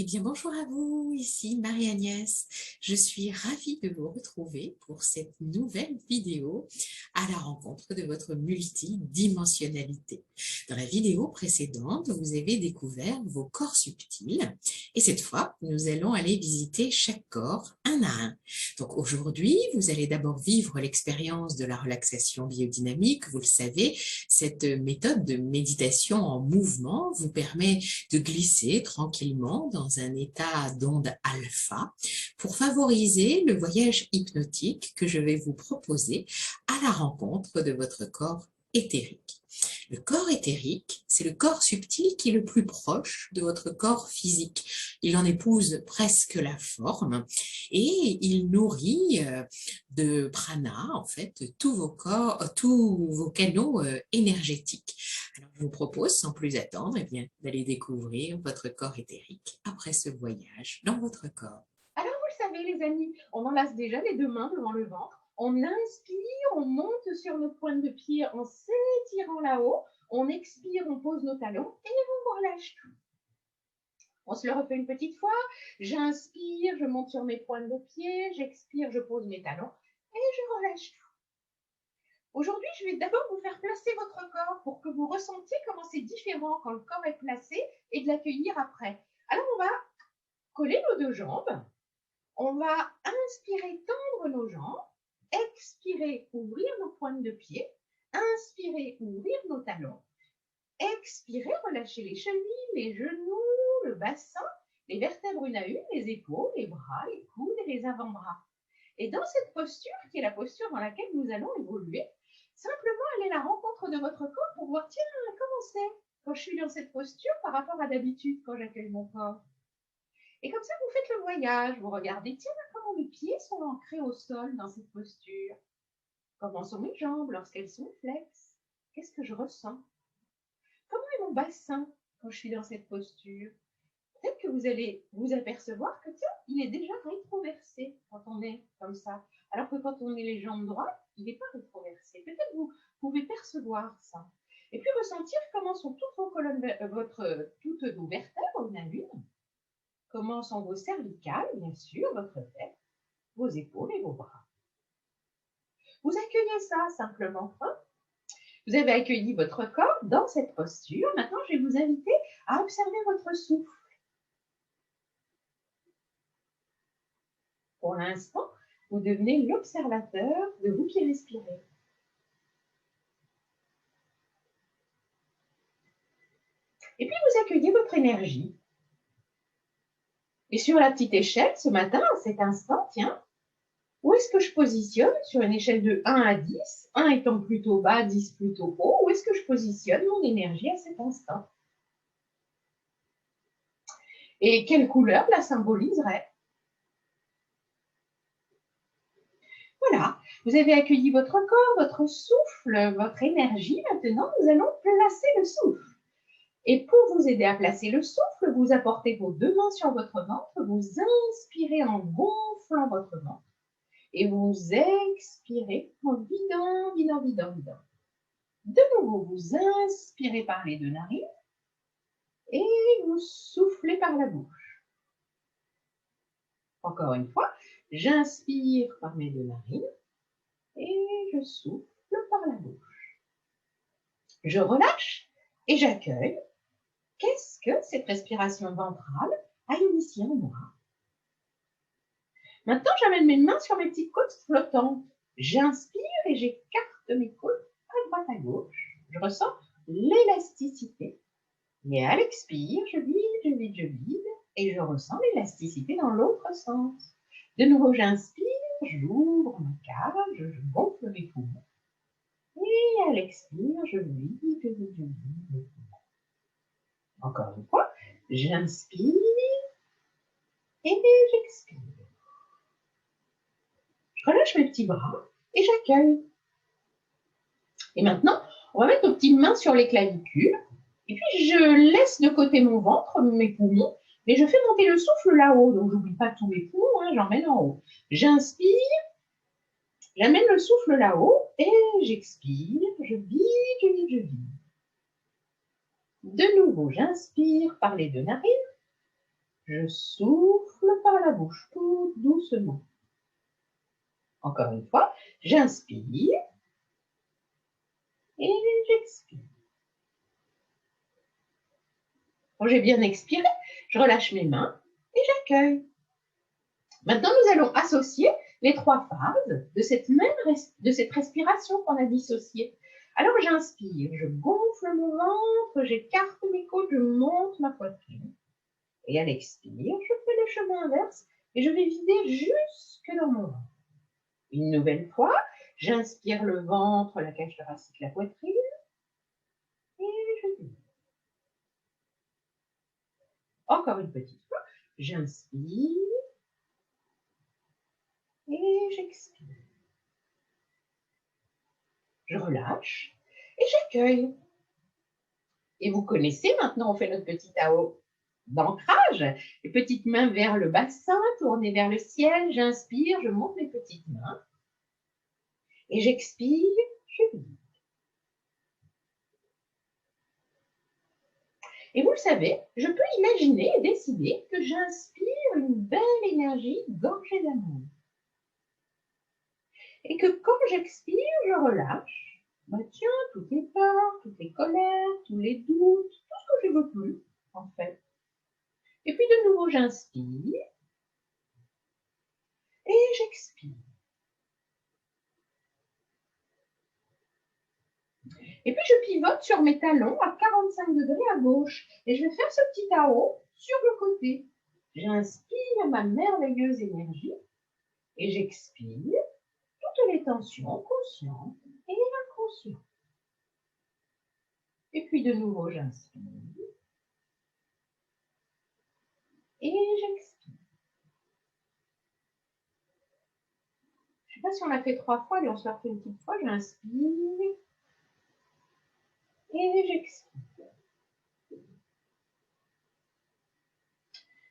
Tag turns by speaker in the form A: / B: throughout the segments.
A: Eh bien, bonjour à vous, ici Marie-Agnès. Je suis ravie de vous retrouver pour cette nouvelle vidéo à la rencontre de votre multidimensionnalité. Dans la vidéo précédente, vous avez découvert vos corps subtils et cette fois, nous allons aller visiter chaque corps un à un. Donc aujourd'hui, vous allez d'abord vivre l'expérience de la relaxation biodynamique. Vous le savez, cette méthode de méditation en mouvement vous permet de glisser tranquillement dans un état d'onde alpha pour favoriser le voyage hypnotique que je vais vous proposer à la rencontre de votre corps éthérique. Le corps éthérique, c'est le corps subtil qui est le plus proche de votre corps physique. Il en épouse presque la forme et il nourrit de prana, en fait, tous vos corps, tous vos canaux énergétiques. Alors, je vous propose, sans plus attendre, eh bien, d'aller découvrir votre corps éthérique après ce voyage dans votre corps.
B: Alors, vous le savez, les amis, on enlace déjà les deux mains devant le ventre. On inspire, on monte sur nos pointes de pied en s'étirant là-haut. On expire, on pose nos talons et on relâche tout. On se le refait une petite fois. J'inspire, je monte sur mes pointes de pied. J'expire, je pose mes talons et je relâche tout. Aujourd'hui, je vais d'abord vous faire placer votre corps pour que vous ressentiez comment c'est différent quand le corps est placé et de l'accueillir après. Alors, on va coller nos deux jambes. On va inspirer, tendre nos jambes, expirer, ouvrir nos pointes de pied, inspirer, ouvrir nos talons, expirer, relâcher les chevilles, les genoux, le bassin, les vertèbres une à une, les épaules, les bras, les coudes et les avant-bras. Et dans cette posture, qui est la posture dans laquelle nous allons évoluer, simplement aller à la rencontre de votre corps pour voir, tiens, comment c'est quand je suis dans cette posture par rapport à d'habitude quand j'accueille mon corps. Et comme ça, vous faites le voyage, vous regardez, tiens, comment mes pieds sont ancrés au sol dans cette posture. Comment sont mes jambes lorsqu'elles sont flexes? Qu'est-ce que je ressens? Comment est mon bassin quand je suis dans cette posture? Peut-être que vous allez vous apercevoir que, tiens, il est déjà rétroversé quand on est comme ça. Alors que quand on est les jambes droites, il n'est pas rétroversé. Peut-être que vous pouvez percevoir ça. Et puis ressentir comment sont toutes vos colonnes, toutes vos vertèbres, une à une. Comment sont vos cervicales, bien sûr, votre tête, vos épaules et vos bras. Vous accueillez ça simplement. Hein? Vous avez accueilli votre corps dans cette posture. Maintenant, je vais vous inviter à observer votre souffle. Pour l'instant, vous devenez l'observateur de vous qui respirez. Et puis, vous accueillez votre énergie. Et sur la petite échelle, ce matin, à cet instant, tiens, où est-ce que je positionne sur une échelle de 1 à 10, 1 étant plutôt bas, 10 plutôt haut, où est-ce que je positionne mon énergie à cet instant? Et quelle couleur la symboliserait? Voilà, vous avez accueilli votre corps, votre souffle, votre énergie. Maintenant, nous allons placer le souffle. Et pour vous aider à placer le souffle, vous apportez vos deux mains sur votre ventre, vous inspirez en gonflant votre ventre et vous expirez en vidant, vidant, vidant, vidant. De nouveau, vous inspirez par les deux narines et vous soufflez par la bouche. Encore une fois, j'inspire par mes deux narines et je souffle par la bouche. Je relâche et j'accueille. Qu'est-ce que cette respiration ventrale a initié en moi? Maintenant, j'amène mes mains sur mes petites côtes flottantes. J'inspire et j'écarte mes côtes à droite à gauche. Je ressens l'élasticité. Et à l'expire, je vide, je vide, je vide. Et je ressens l'élasticité dans l'autre sens. De nouveau, j'inspire, j'ouvre ma cage, je gonfle mes poumons. Et à l'expire, je vide, je vide, je vide mes poumons. Encore une fois, j'inspire et j'expire. Je relâche mes petits bras et j'accueille. Et maintenant, on va mettre nos petites mains sur les clavicules. Et puis, je laisse de côté mon ventre, mes poumons, mais je fais monter le souffle là-haut. Donc, j'oublie pas tous mes poumons, hein, j'emmène en haut. J'inspire, j'amène le souffle là-haut et j'expire. Je vide, je vide, je vide. De nouveau, j'inspire par les deux narines. Je souffle par la bouche, tout doucement. Encore une fois, j'inspire et j'expire. Quand j'ai bien expiré, je relâche mes mains et j'accueille. Maintenant, nous allons associer les 3 phases de cette respiration qu'on a dissociée. Alors, j'inspire, je gonfle mon ventre, j'écarte mes côtes, je monte ma poitrine. Et à l'expire, je fais le chemin inverse et je vais vider jusque dans mon ventre. Une nouvelle fois, j'inspire le ventre, la cage thoracique, la poitrine et je vide. Encore une petite fois, j'inspire et j'expire. Je relâche et j'accueille. Et vous connaissez, maintenant on fait notre petit Tao d'ancrage. Les petites mains vers le bassin, tournées vers le ciel. J'inspire, je monte mes petites mains. Et j'expire, je vide. Et vous le savez, je peux imaginer et décider que j'inspire une belle énergie gorgée d'amour. Et que quand j'expire, je relâche. Bah tiens, toutes les peurs, toutes les colères, tous les doutes, tout ce que je ne veux plus, en fait. Et puis de nouveau, j'inspire et j'expire. Et puis je pivote sur mes talons à 45 degrés à gauche. Et je vais faire ce petit Tao sur le côté. J'inspire ma merveilleuse énergie et j'expire toutes les tensions conscientes et inconscientes. Et puis de nouveau, j'inspire et j'expire. Je ne sais pas si on l'a fait 3 fois, mais on se l'a fait une petite fois. J'inspire et j'expire.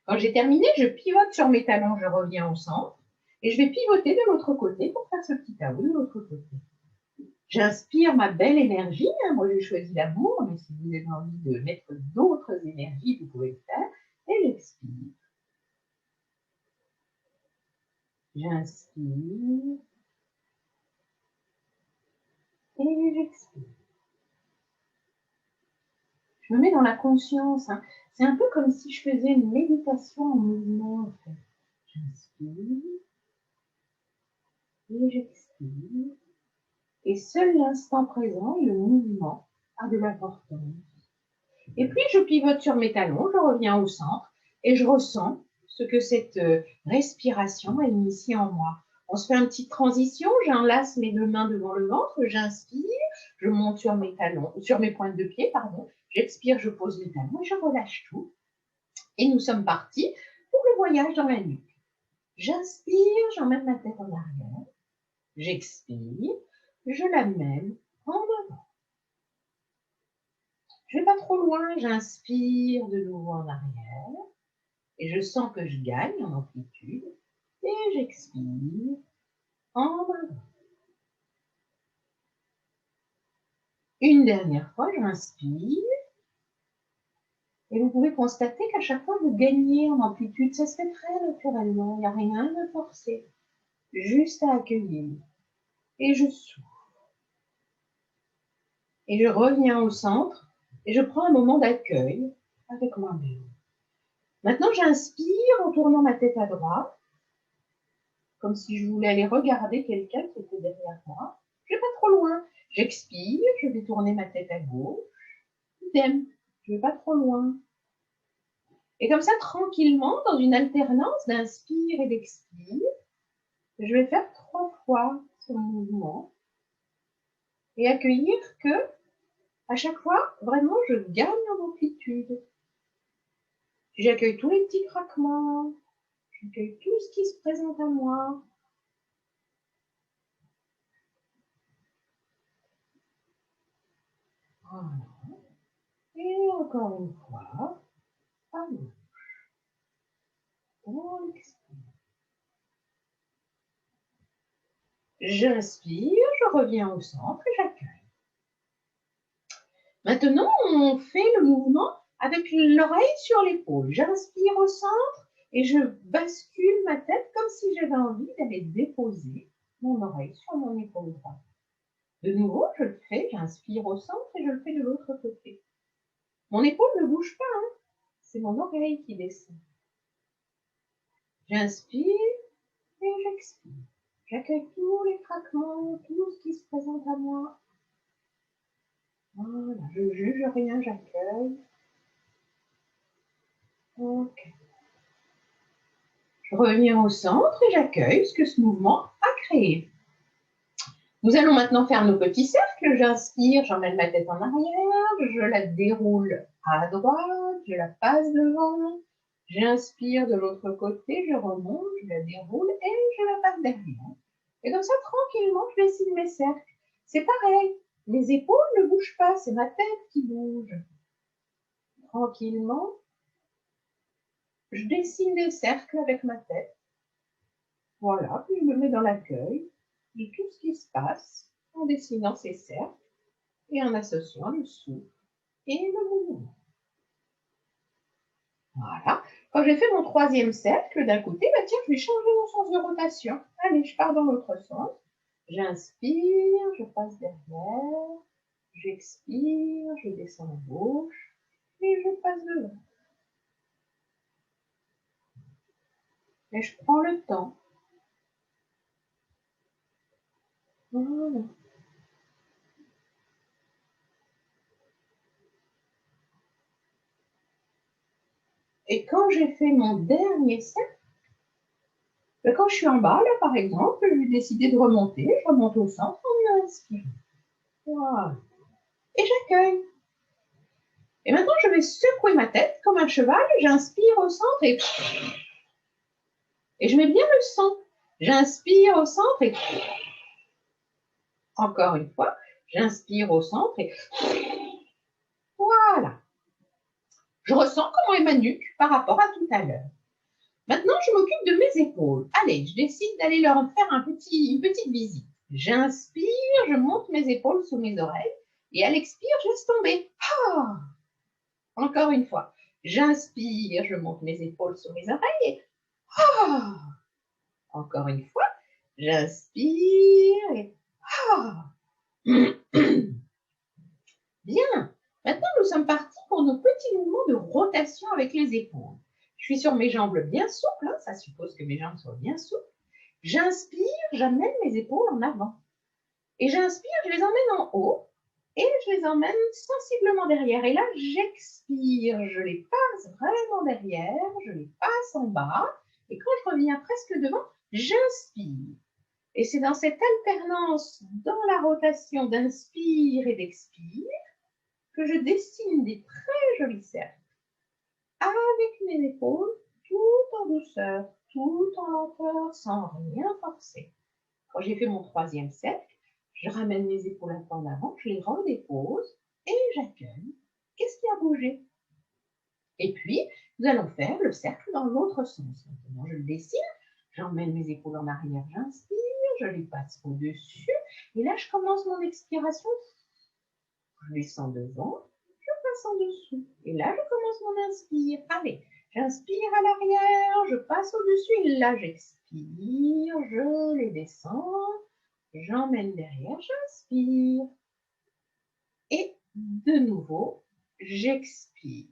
B: Quand j'ai terminé, je pivote sur mes talons, je reviens au centre et je vais pivoter de l'autre côté pour faire ce petit Tao de l'autre côté. J'inspire ma belle énergie. Moi, j'ai choisi l'amour, mais si vous avez envie de mettre d'autres énergies, vous pouvez le faire. Et j'expire. J'inspire. Et j'expire. Je me mets dans la conscience. C'est un peu comme si je faisais une méditation en mouvement, en fait. J'inspire. Et j'expire. Et seul l'instant présent et le mouvement a de l'importance. Et puis, je pivote sur mes talons, je reviens au centre et je ressens ce que cette respiration a initié en moi. On se fait une petite transition, j'enlace mes 2 mains devant le ventre, j'inspire, je monte sur mes talons, sur mes pointes de pied, pardon, j'expire, je pose les talons et je relâche tout. Et nous sommes partis pour le voyage dans la nuque. J'inspire, j'emmène ma tête en arrière, j'expire, je l'amène en avant. Je ne vais pas trop loin, j'inspire de nouveau en arrière et je sens que je gagne en amplitude et j'expire en avant. Une dernière fois, j'inspire et vous pouvez constater qu'à chaque fois, vous gagnez en amplitude. Ça se fait très naturellement, il n'y a rien de forcé, juste à accueillir. Et je souffle. Et je reviens au centre et je prends un moment d'accueil avec moi-même. Maintenant, j'inspire en tournant ma tête à droite, comme si je voulais aller regarder quelqu'un qui était derrière moi. Je ne vais pas trop loin. J'expire, je vais tourner ma tête à gauche. Idem, je ne vais pas trop loin. Et comme ça, tranquillement, dans une alternance d'inspire et d'expire, je vais faire 3 fois ce mouvement et accueillir que, à chaque fois, vraiment, je gagne en amplitude. J'accueille tous les petits craquements, j'accueille tout ce qui se présente à moi. Voilà. Et encore une fois, à gauche. On expire. J'inspire, je reviens au centre et j'accueille. Maintenant, on fait le mouvement avec l'oreille sur l'épaule. J'inspire au centre et je bascule ma tête comme si j'avais envie d'aller déposer mon oreille sur mon épaule droite. De nouveau, je le fais, j'inspire au centre et je le fais de l'autre côté. Mon épaule ne bouge pas, hein. C'est mon oreille qui descend. J'inspire et j'expire. J'accueille tous les craquements, tout ce qui se présente à moi. Voilà, je ne juge rien, j'accueille. Ok. Je reviens au centre et j'accueille ce que ce mouvement a créé. Nous allons maintenant faire nos petits cercles. J'inspire, j'emmène ma tête en arrière, je la déroule à droite, je la passe devant. J'inspire de l'autre côté, je remonte, je la déroule et je la passe derrière. Et comme ça, tranquillement, je dessine mes cercles. C'est pareil, mes épaules ne bougent pas, c'est ma tête qui bouge. Tranquillement, je dessine des cercles avec ma tête. Voilà, puis je me mets dans l'accueil de tout ce qui se passe en dessinant ces cercles et en associant le souffle et le mouvement. Voilà. Quand j'ai fait mon troisième cercle d'un côté, bah tiens, je vais changer mon sens de rotation. Allez, je pars dans l'autre sens. J'inspire, je passe derrière, j'expire, je descends à gauche et je passe devant. Et je prends le temps. Voilà. Et quand j'ai fait mon dernier cercle, quand je suis en bas, là, par exemple, je vais décider de remonter. Je remonte au centre en inspirant. Voilà. Et j'accueille. Et maintenant, je vais secouer ma tête comme un cheval. J'inspire au centre et je mets bien le son. J'inspire au centre et encore une fois, j'inspire au centre et voilà. Je ressens comment est ma nuque par rapport à tout à l'heure. Maintenant, je m'occupe de mes épaules. Allez, je décide d'aller leur faire une petite visite. J'inspire, je monte mes épaules sous mes oreilles et à l'expire, je laisse tomber. Ah, encore une fois. J'inspire, je monte mes épaules sous mes oreilles et ah, encore une fois. J'inspire et ah. Bien. Maintenant, nous sommes partis pour nos petits mouvements de rotation avec les épaules. Je suis sur mes jambes bien souples, hein, ça suppose que mes jambes soient bien souples. J'inspire, j'amène mes épaules en avant. Et j'inspire, je les emmène en haut et je les emmène sensiblement derrière. Et là, j'expire, je les passe vraiment derrière, je les passe en bas. Et quand je reviens presque devant, j'inspire. Et c'est dans cette alternance dans la rotation d'inspire et d'expire que je dessine des très jolis cercles avec mes épaules, tout en douceur, tout en lenteur, sans rien forcer. Quand j'ai fait mon troisième cercle, je ramène mes épaules un peu en avant, je les redépose et j'accueille. Qu'est-ce qui a bougé? Et puis, nous allons faire le cercle dans l'autre sens. Maintenant, je le dessine, j'emmène mes épaules en arrière, j'inspire, je les passe au-dessus. Et là, je commence mon expiration. Je descends devant, je passe en dessous. Et là, je commence mon inspire. Allez, j'inspire à l'arrière, je passe au-dessus. Et là, j'expire, je les descends. J'emmène derrière, j'inspire. Et de nouveau, j'expire.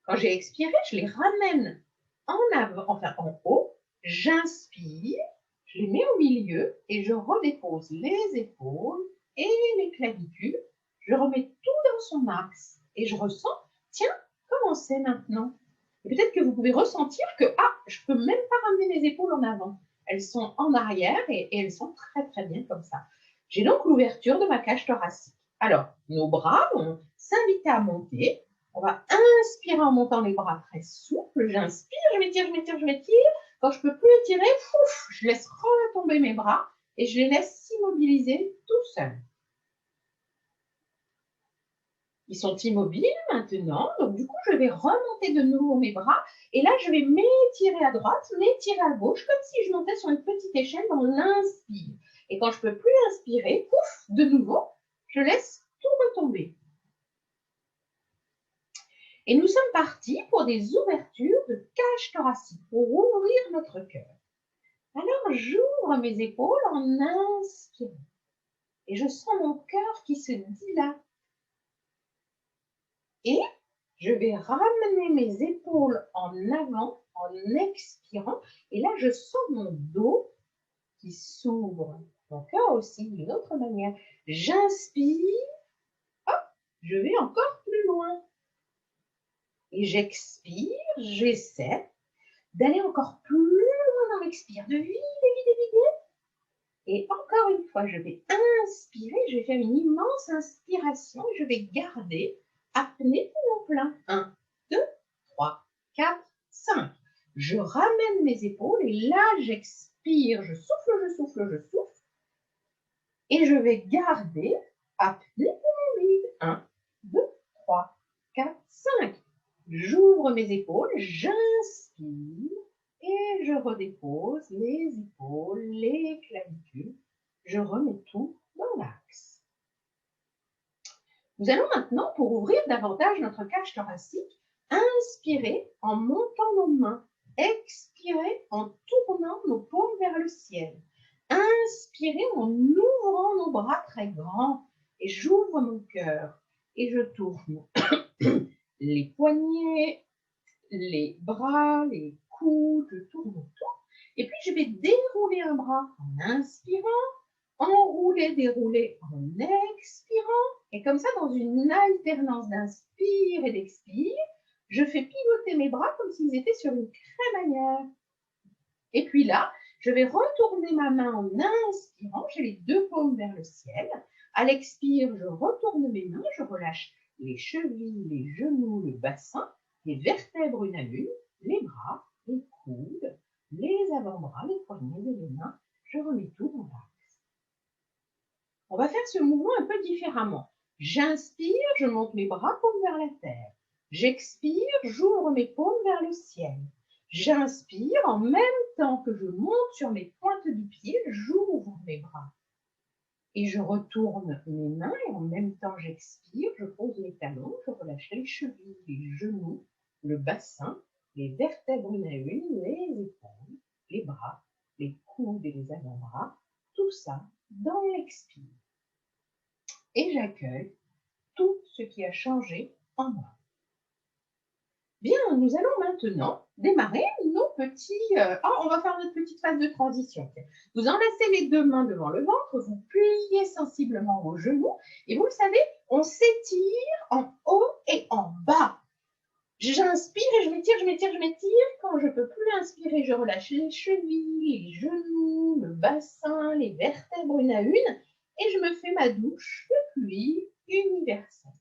B: Quand j'ai expiré, je les ramène en avant, enfin en haut. J'inspire, je les mets au milieu et je redépose les épaules et les clavicules. Je remets tout dans son axe et je ressens, tiens, comment c'est maintenant? Et peut-être que vous pouvez ressentir que, je ne peux même pas ramener mes épaules en avant. Elles sont en arrière et elles sont très très bien comme ça. J'ai donc l'ouverture de ma cage thoracique. Alors, nos bras vont s'inviter à monter. On va inspirer en montant les bras très souples. J'inspire, je m'étire, je m'étire, je m'étire. Quand je ne peux plus étirer, je laisse retomber mes bras et je les laisse s'immobiliser tout seuls. Ils sont immobiles maintenant, donc du coup, je vais remonter de nouveau mes bras et là, je vais m'étirer à droite, m'étirer à gauche, comme si je montais sur une petite échelle dans l'inspire. Et quand je ne peux plus inspirer, de nouveau, je laisse tout retomber. Et nous sommes partis pour des ouvertures de cage thoracique, pour ouvrir notre cœur. Alors, j'ouvre mes épaules en inspirant. Et je sens mon cœur qui se dilate. Et je vais ramener mes épaules en avant en expirant. Et là, je sens mon dos qui s'ouvre. Mon cœur aussi, d'une autre manière. J'inspire. Hop, je vais encore plus loin. Et j'expire, j'essaie d'aller encore plus loin dans l'expire, de vider. Et encore une fois, je vais inspirer, je vais faire une immense inspiration et je vais garder apnée poumon plein. 1, 2, 3, 4, 5. Je ramène mes épaules et là, j'expire, je souffle. Et je vais garder apnée poumon vide. 1, 2, 3, 4, 5. J'ouvre mes épaules, j'inspire. Et je redépose les épaules, les clavicules. Je remets tout dans l'axe. Nous allons maintenant, pour ouvrir davantage notre cage thoracique, inspirer en montant nos mains. Expirer en tournant nos paumes vers le ciel. Inspirer en ouvrant nos bras très grands. Et j'ouvre mon cœur. Et je tourne les poignets, les bras, les coudes, je tourne autour. Et puis, je vais dérouler un bras en inspirant, enrouler, dérouler en expirant. Et comme ça, dans une alternance d'inspire et d'expire, je fais pivoter mes bras comme s'ils étaient sur une crémaillère. Et puis là, je vais retourner ma main en inspirant. J'ai les deux paumes vers le ciel. À l'expire, je retourne mes mains, je relâche les chevilles, les genoux, le bassin, les vertèbres une à une, les bras, les coudes, les avant-bras, les poignets et les mains. Je remets tout dans l'axe. On va faire ce mouvement un peu différemment. J'inspire, je monte mes bras paumes vers la terre. J'expire, j'ouvre mes paumes vers le ciel. J'inspire, en même temps que je monte sur mes pointes du pied, j'ouvre mes bras. Et je retourne mes mains et en même temps j'expire, je pose les talons, je relâche les chevilles, les genoux, le bassin, les vertèbres une à une, les épaules, les bras, les coudes et les avant-bras, tout ça dans l'expire. Et j'accueille tout ce qui a changé en moi. Bien, nous allons maintenant démarrer nos petits... on va faire notre petite phase de transition. Vous enlacez les deux mains devant le ventre, vous pliez sensiblement vos genoux et vous le savez, on s'étire en haut et en bas. J'inspire et je m'étire. Quand je ne peux plus inspirer, je relâche les chevilles, les genoux, le bassin, les vertèbres une à une et je me fais ma douche de pluie universelle.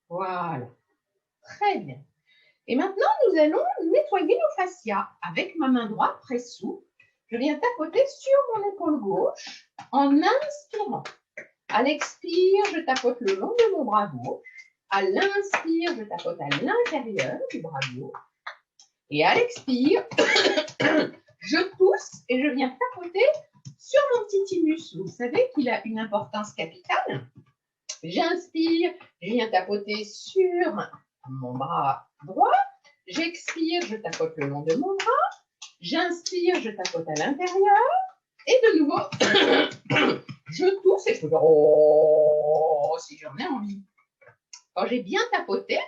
B: Voilà, très bien. Et maintenant, nous allons nettoyer nos fascias. Avec ma main droite, presse-sous, je viens tapoter sur mon épaule gauche en inspirant. À l'expire, je tapote le long de mon bras gauche. À l'inspire, je tapote à l'intérieur du bras gauche. Et à l'expire, je tousse et je viens tapoter sur mon petit thymus. Vous savez qu'il a une importance capitale. J'inspire, je viens tapoter sur mon bras droit. J'expire, je tapote le long de mon bras. J'inspire, je tapote à l'intérieur. Et de nouveau, je tousse et je peux faire oh si j'en ai envie. Quand j'ai bien tapoté,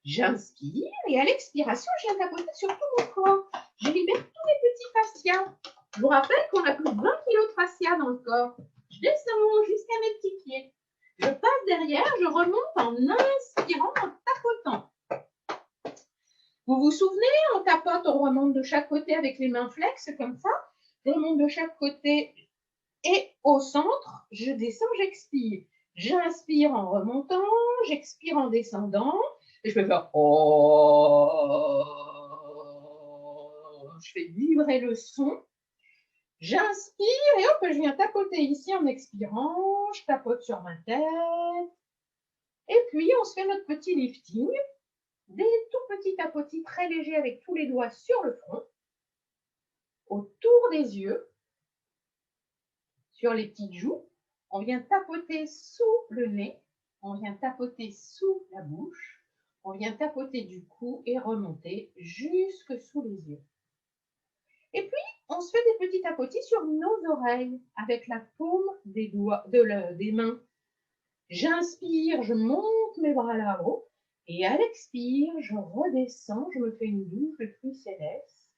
B: j'inspire et à l'expiration, je viens tapoter sur tout mon corps. Je libère tous les petits fascias. Je vous rappelle qu'on a plus de 20 kg de fascia dans le corps. Je descends jusqu'à mes petits pieds. Je passe derrière, je remonte en inspirant, en tapotant. Vous vous souvenez, on tapote, on remonte de chaque côté avec les mains flex, comme ça. Je remonte de chaque côté et au centre, je descends, j'expire. J'inspire en remontant, j'expire en descendant. Et je peux faire oh. Je fais vibrer le son. J'inspire et hop, je viens tapoter ici en expirant. Je tapote sur ma tête. Et puis, on se fait notre petit lifting. Des tout petits tapotis très légers avec tous les doigts sur le front. Autour des yeux. Sur les petites joues. On vient tapoter sous le nez. On vient tapoter sous la bouche. On vient tapoter du cou et remonter jusque sous les yeux. Et puis, on se fait des petits tapotis sur nos oreilles avec la paume des doigts, des mains. J'inspire, je monte mes bras là-haut. Et à l'expire, je redescends, je me fais une douche de pluie céleste.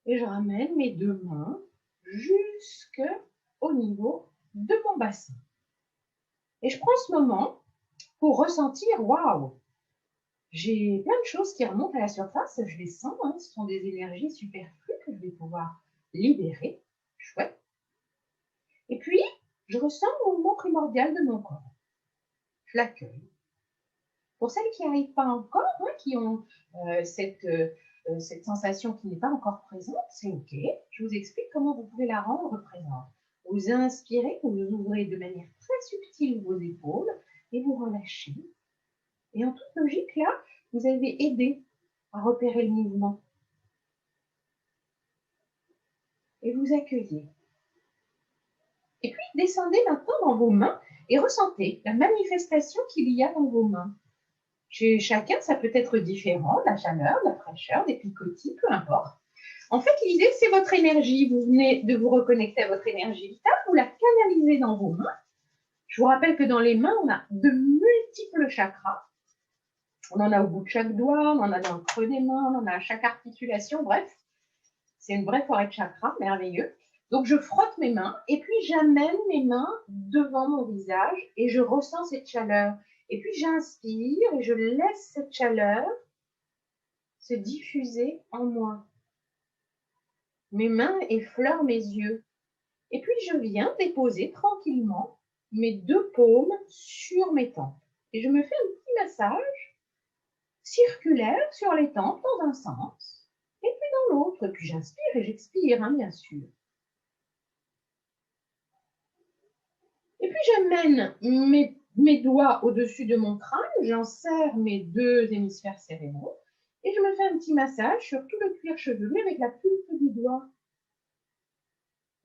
B: Et je ramène mes deux mains jusqu'au niveau de mon bassin. Et je prends ce moment pour ressentir, waouh, j'ai plein de choses qui remontent à la surface, je les sens, hein, ce sont des énergies superflues que je vais pouvoir libérer. Chouette. Et puis, je ressens le mouvement primordial de mon corps. Je l'accueille. Pour celles qui n'y arrivent pas encore, hein, qui ont cette sensation qui n'est pas encore présente, c'est OK. Je vous explique comment vous pouvez la rendre présente. Vous inspirez, vous ouvrez de manière très subtile vos épaules et vous relâchez. Et en toute logique, là, vous avez aidé à repérer le mouvement. Et vous accueillez. Et puis, descendez maintenant dans vos mains et ressentez la manifestation qu'il y a dans vos mains. Chez chacun, ça peut être différent, la chaleur, la fraîcheur, des picotis, peu importe. En fait, l'idée, c'est votre énergie. Vous venez de vous reconnecter à votre énergie vitale, vous la canalisez dans vos mains. Je vous rappelle que dans les mains, on a de multiples chakras. On en a au bout de chaque doigt, on en a dans le creux des mains, on en a à chaque articulation, bref. C'est une vraie forêt de chakras, merveilleux. Donc, je frotte mes mains et puis j'amène mes mains devant mon visage et je ressens cette chaleur. Et puis, j'inspire et je laisse cette chaleur se diffuser en moi. Mes mains effleurent mes yeux. Et puis, je viens déposer tranquillement mes deux paumes sur mes tempes. Et je me fais un petit massage circulaire sur les tempes dans un sens et puis dans l'autre. Puis, j'inspire et j'expire, hein, bien sûr. Et puis, j'amène mes doigts au-dessus de mon crâne, j'en serre mes deux hémisphères cérébraux et je me fais un petit massage sur tout le cuir chevelu avec la pulpe du doigt.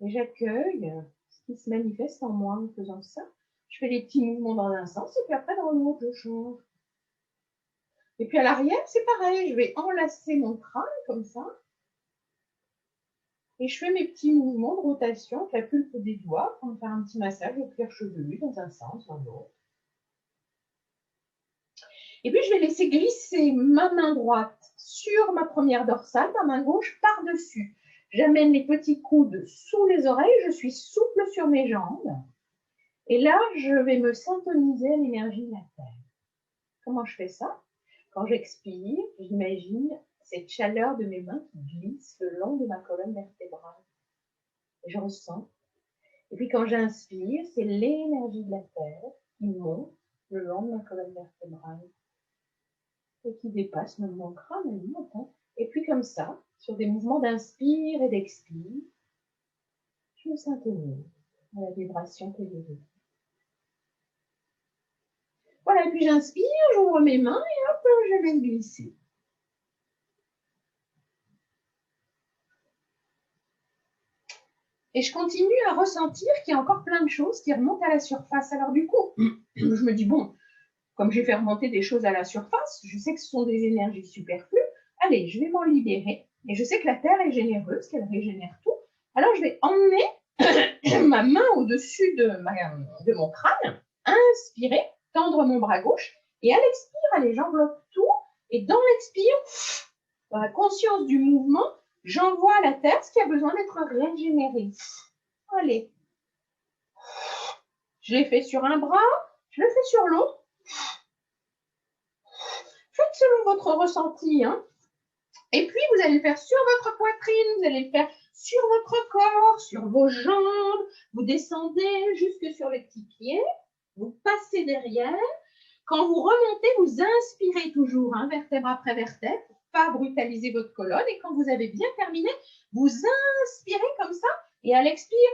B: Et j'accueille ce qui se manifeste en moi en faisant ça. Je fais des petits mouvements dans un sens et puis après dans l'autre, je change. Et puis à l'arrière, c'est pareil, je vais enlacer mon crâne comme ça. Et je fais mes petits mouvements de rotation avec la pulpe des doigts pour me faire un petit massage au cuir chevelu dans un sens, dans l'autre. Et puis, je vais laisser glisser ma main droite sur ma première dorsale, ma main gauche par-dessus. J'amène les petits coudes sous les oreilles, je suis souple sur mes jambes. Et là, je vais me syntoniser à l'énergie de la Terre. Comment je fais ça? Quand j'expire, j'imagine cette chaleur de mes mains qui glisse le long de ma colonne vertébrale. Et je ressens. Et puis, quand j'inspire, c'est l'énergie de la Terre qui monte le long de ma colonne vertébrale. Et qui dépasse même mon crâne, elle monte. Hein. Et puis comme ça, sur des mouvements d'inspire et d'expire, je me syntonise à la vibration tellurique. Voilà, et puis j'inspire, j'ouvre mes mains et hop, je vais glisser. Et je continue à ressentir qu'il y a encore plein de choses qui remontent à la surface. Alors du coup, je me dis, bon, comme j'ai fait remonter des choses à la surface, je sais que ce sont des énergies superflues. Allez, je vais m'en libérer. Et je sais que la Terre est généreuse, qu'elle régénère tout. Alors, je vais emmener ma main au-dessus de mon crâne, inspirer, tendre mon bras gauche. Et à l'expire, allez, j'enveloppe tout. Et dans l'expire, dans la conscience du mouvement, j'envoie à la Terre ce qui a besoin d'être régénéré. Allez. Je l'ai fait sur un bras, je le fais sur l'autre. Faites selon votre ressenti. Hein. Et puis, vous allez le faire sur votre poitrine, vous allez le faire sur votre corps, sur vos jambes. Vous descendez jusque sur les petits pieds. Vous passez derrière. Quand vous remontez, vous inspirez toujours, hein, vertèbre après vertèbre, pour ne pas brutaliser votre colonne. Et quand vous avez bien terminé, vous inspirez comme ça. Et à l'expire,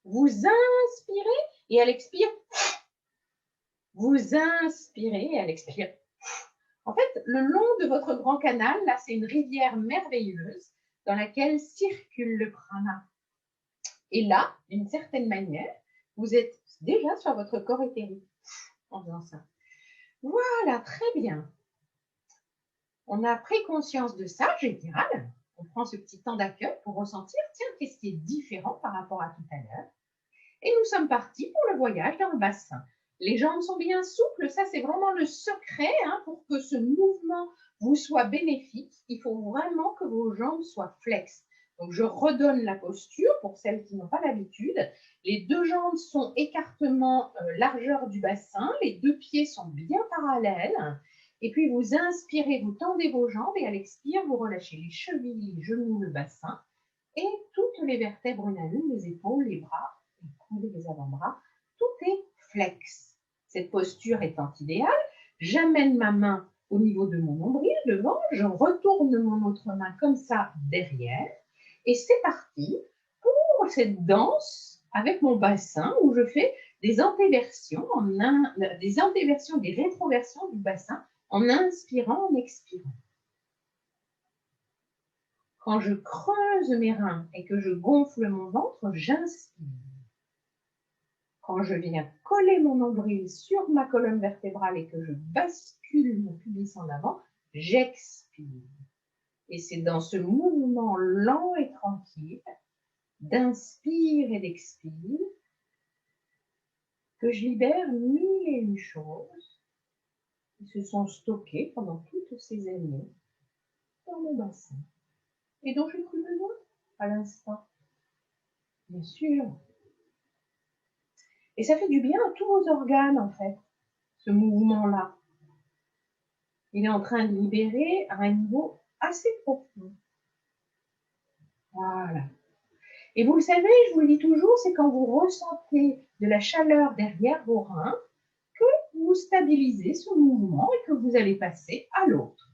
B: vous inspirez. Et à l'expire, vous inspirez. Et à l'expire. En fait, le long de votre grand canal, là, c'est une rivière merveilleuse dans laquelle circule le prana. Et là, d'une certaine manière, Vous êtes déjà sur votre corps éthérique en faisant ça. Voilà, très bien. On a pris conscience de ça, génial. On prend ce petit temps d'accueil pour ressentir, tiens, qu'est-ce qui est différent par rapport à tout à l'heure. Et nous sommes partis pour le voyage dans le bassin. Les jambes sont bien souples, ça c'est vraiment le secret pour que ce mouvement vous soit bénéfique. Il faut vraiment que vos jambes soient flexes. Donc je redonne la posture pour celles qui n'ont pas l'habitude. Les deux jambes sont écartement largeur du bassin, les deux pieds sont bien parallèles. Et puis vous inspirez, vous tendez vos jambes et à l'expire, vous relâchez les chevilles, les genoux, le bassin et toutes les vertèbres une à une, les épaules, les bras, les coudes et les avant-bras. Tout est flex. Cette posture étant idéale, j'amène ma main au niveau de mon nombril devant, je retourne mon autre main comme ça derrière et c'est parti pour cette danse avec mon bassin où je fais des antéversions, des rétroversions du bassin en inspirant, en expirant. Quand je creuse mes reins et que je gonfle mon ventre, j'inspire. Quand je viens coller mon nombril sur ma colonne vertébrale et que je bascule mon pubis en avant, j'expire. Et c'est dans ce mouvement lent et tranquille, d'inspire et d'expire, que je libère mille et une choses qui se sont stockées pendant toutes ces années dans mon bassin et dont je n'ai plus besoin à l'instant. Bien sûr. Et ça fait du bien à tous vos organes, en fait, ce mouvement-là. Il est en train de libérer à un niveau assez profond. Voilà. Et vous le savez, je vous le dis toujours, c'est quand vous ressentez de la chaleur derrière vos reins que vous stabilisez ce mouvement et que vous allez passer à l'autre.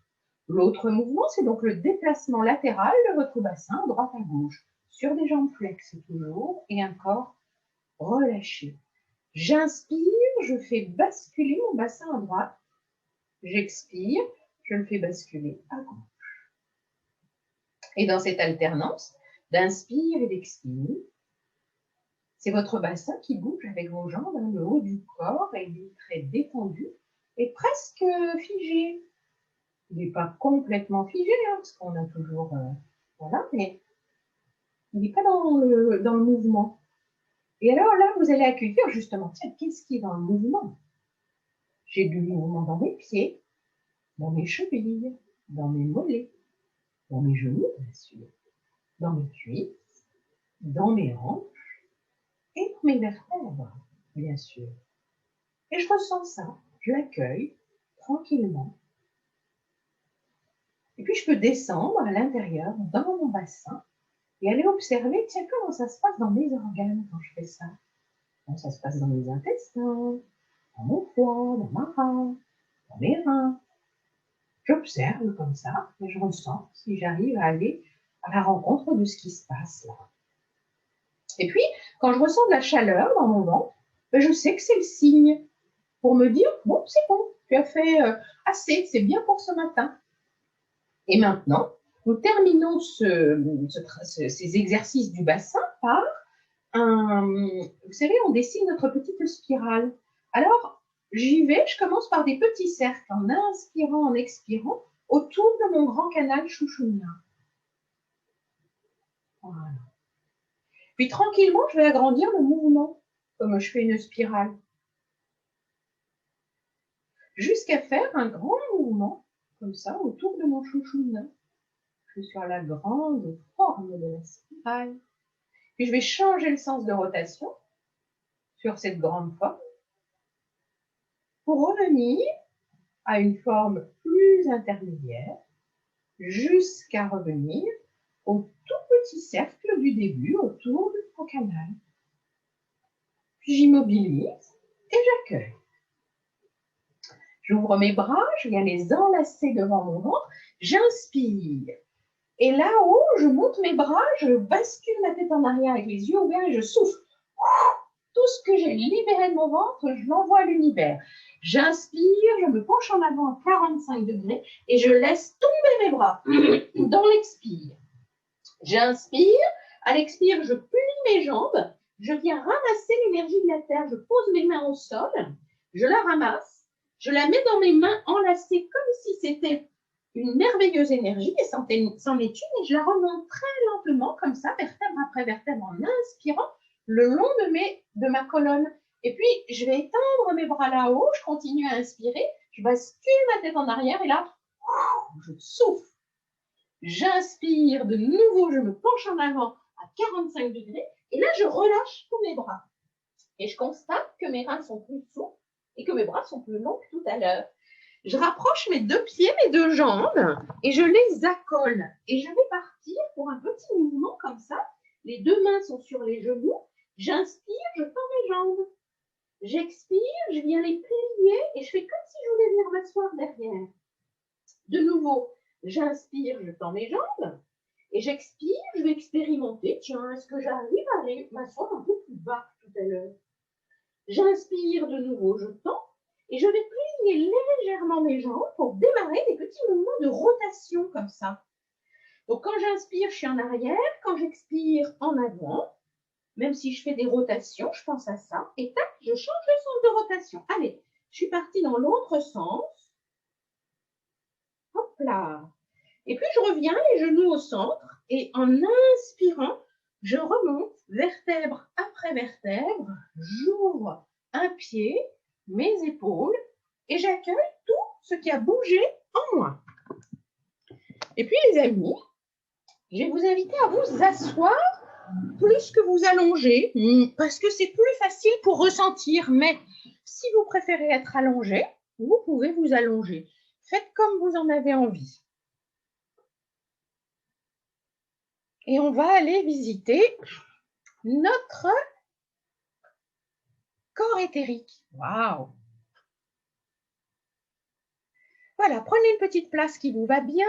B: L'autre mouvement, c'est donc le déplacement latéral de votre bassin, droite à gauche, sur des jambes flexes toujours et un corps relâché. J'inspire, je fais basculer mon bassin à droite. J'expire, je le fais basculer à gauche. Et dans cette alternance d'inspire et d'expire, c'est votre bassin qui bouge avec vos jambes, le haut du corps, et il est très détendu et presque figé. Il n'est pas complètement figé, parce qu'on a toujours... voilà, mais il n'est pas dans le mouvement. Et alors là, vous allez accueillir justement, tiens, qu'est-ce qui est dans le mouvement? J'ai du mouvement dans mes pieds, dans mes chevilles, dans mes mollets, dans mes genoux, bien sûr, dans mes cuisses, dans mes hanches et dans mes vertèbres, bien sûr. Et je ressens ça, je l'accueille tranquillement. Et puis je peux descendre à l'intérieur, dans mon bassin, et aller observer, tiens, comment ça se passe dans mes organes quand je fais ça. Comment ça se passe dans mes intestins, dans mon foie, dans ma rage, dans mes reins. J'observe comme ça et je ressens si j'arrive à aller à la rencontre de ce qui se passe là. Et puis, quand je ressens de la chaleur dans mon ventre, je sais que c'est le signe pour me dire, bon, c'est bon, tu as fait assez, c'est bien pour ce matin. Et maintenant, nous terminons ces exercices du bassin par vous savez, on dessine notre petite spirale. Alors, j'y vais, je commence par des petits cercles en inspirant, en expirant, autour de mon grand canal chouchounien. Voilà. Puis tranquillement, je vais agrandir le mouvement, comme je fais une spirale. Jusqu'à faire un grand mouvement, comme ça, autour de mon chouchounien. Je suis sur la grande forme de la spirale. Puis je vais changer le sens de rotation sur cette grande forme pour revenir à une forme plus intermédiaire jusqu'à revenir au tout petit cercle du début autour du grand canal. Puis j'immobilise et j'accueille. J'ouvre mes bras, je viens les enlacer devant mon ventre, j'inspire. Et là-haut, je monte mes bras, je bascule ma tête en arrière avec les yeux ouverts et je souffle. Tout ce que j'ai libéré de mon ventre, je l'envoie à l'univers. J'inspire, je me penche en avant à 45 degrés et je laisse tomber mes bras dans l'expire. J'inspire, à l'expire, je plie mes jambes, je viens ramasser l'énergie de la Terre. Je pose mes mains au sol, je la ramasse, je la mets dans mes mains enlacées comme si c'était une merveilleuse énergie, et c'en est une, et je la remonte très lentement, comme ça, vertèbre après vertèbre, en inspirant le long de ma colonne. Et puis, je vais étendre mes bras là-haut, je continue à inspirer, je bascule ma tête en arrière, et là, je souffle. J'inspire de nouveau, je me penche en avant à 45 degrés, et là, je relâche tous mes bras. Et je constate que mes reins sont plus souples et que mes bras sont plus longs que tout à l'heure. Je rapproche mes deux pieds, mes deux jambes, et je les accole. Et je vais partir pour un petit mouvement comme ça. Les deux mains sont sur les genoux. J'inspire, je tends mes jambes. J'expire, je viens les plier et je fais comme si je voulais venir m'asseoir derrière. De nouveau, j'inspire, je tends mes jambes. Et j'expire, je vais expérimenter. Tiens, est-ce que j'arrive à aller m'asseoir un peu plus bas que tout à l'heure? J'inspire de nouveau, je tends. Et je vais plier légèrement mes jambes pour démarrer des petits mouvements de rotation comme ça. Donc quand j'inspire, je suis en arrière. Quand j'expire, en avant. Même si je fais des rotations, je pense à ça. Et tac, je change le sens de rotation. Allez, je suis partie dans l'autre sens. Hop là. Et puis je reviens les genoux au centre. Et en inspirant, je remonte vertèbre après vertèbre. J'ouvre un pied, mes épaules. Et j'accueille tout ce qui a bougé en moi. Et puis les amis, je vais vous inviter à vous asseoir plus que vous allonger, parce que c'est plus facile pour ressentir. Mais si vous préférez être allongé, vous pouvez vous allonger. Faites comme vous en avez envie. Et on va aller visiter notre corps éthérique. Waouh! Voilà, prenez une petite place qui vous va bien.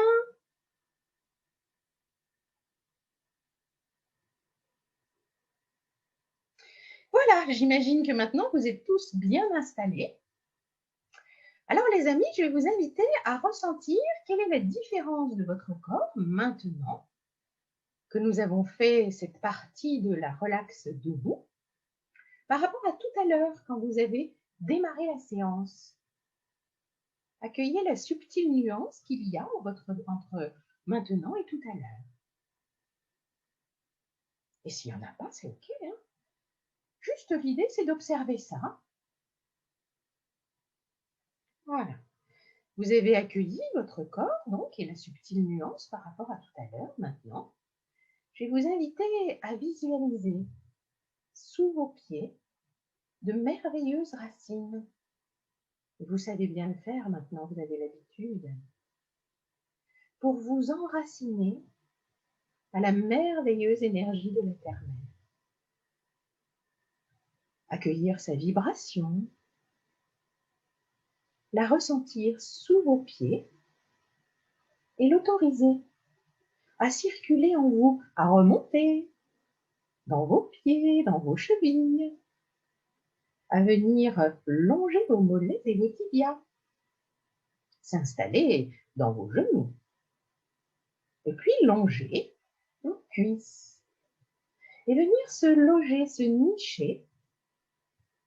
B: Voilà, j'imagine que maintenant vous êtes tous bien installés. Alors les amis, je vais vous inviter à ressentir quelle est la différence de votre corps maintenant que nous avons fait cette partie de la relaxe debout par rapport à tout à l'heure quand vous avez démarré la séance. Accueillez la subtile nuance qu'il y a entre maintenant et tout à l'heure. Et s'il n'y en a pas, c'est OK. Hein? Juste l'idée, c'est d'observer ça. Voilà. Vous avez accueilli votre corps, donc, et la subtile nuance par rapport à tout à l'heure. Maintenant, je vais vous inviter à visualiser sous vos pieds de merveilleuses racines. Et vous savez bien le faire maintenant, vous avez l'habitude. Pour vous enraciner à la merveilleuse énergie de la Terre-Mère. Accueillir sa vibration, la ressentir sous vos pieds et l'autoriser à circuler en vous, à remonter dans vos pieds, dans vos chevilles, à venir longer vos mollets et vos tibias, s'installer dans vos genoux, et puis longer vos cuisses, et venir se loger, se nicher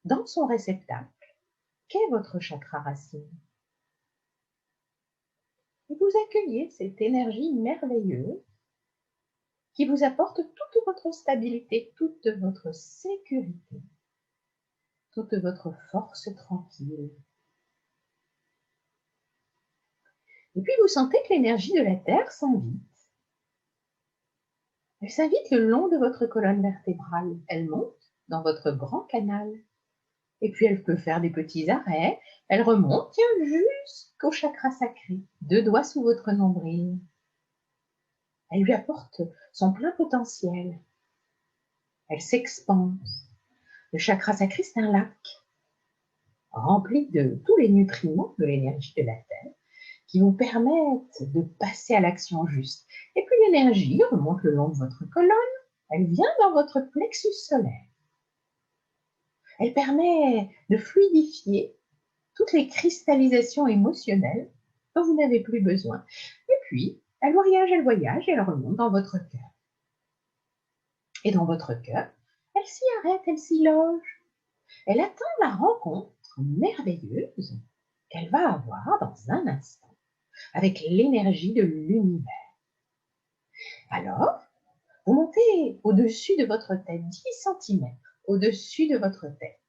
B: dans son réceptacle, qu'est votre chakra racine. Et vous accueillez cette énergie merveilleuse qui vous apporte toute votre stabilité, toute votre sécurité, toute votre force tranquille. Et puis vous sentez que l'énergie de la Terre s'invite. Elle s'invite le long de votre colonne vertébrale. Elle monte dans votre grand canal. Et puis elle peut faire des petits arrêts. Elle remonte, tiens, jusqu'au chakra sacré, 2 doigts sous votre nombril. Elle lui apporte son plein potentiel. Elle s'expanse. Le chakra sacré, c'est un lac rempli de tous les nutriments de l'énergie de la Terre qui vous permettent de passer à l'action juste. Et puis l'énergie remonte le long de votre colonne. Elle vient dans votre plexus solaire. Elle permet de fluidifier toutes les cristallisations émotionnelles dont vous n'avez plus besoin. Et puis, elle voyage et elle remonte dans votre cœur. Et dans votre cœur, elle s'y arrête, elle s'y loge. Elle attend la rencontre merveilleuse qu'elle va avoir dans un instant avec l'énergie de l'univers. Alors, vous montez au-dessus de votre tête, 10 centimètres au-dessus de votre tête,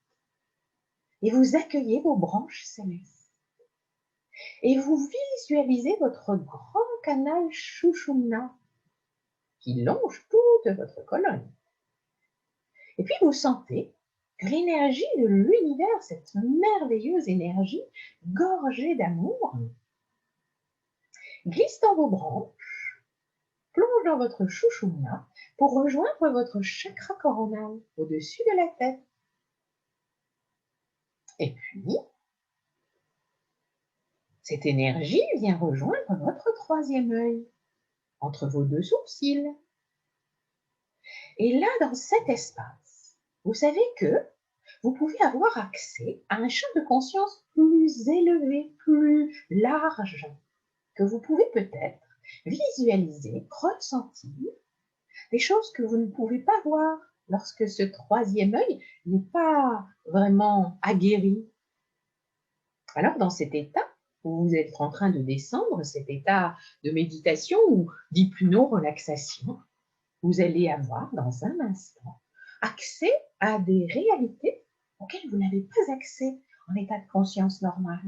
B: et vous accueillez vos branches célestes. Et vous visualisez votre grand canal Shushumna qui longe toute votre colonne. Et puis vous sentez que l'énergie de l'univers, cette merveilleuse énergie gorgée d'amour, glisse dans vos branches, plonge dans votre Shushumna pour rejoindre votre chakra coronal au-dessus de la tête. Et puis, cette énergie vient rejoindre votre troisième œil, entre vos deux sourcils. Et là, dans cet espace, vous savez que vous pouvez avoir accès à un champ de conscience plus élevé, plus large, que vous pouvez peut-être visualiser, ressentir, des choses que vous ne pouvez pas voir lorsque ce troisième œil n'est pas vraiment aguerri. Alors, dans cet état où vous êtes en train de descendre, cet état de méditation ou d'hypno-relaxation, vous allez avoir dans un instant accès à des réalités auxquelles vous n'avez pas accès en état de conscience normal.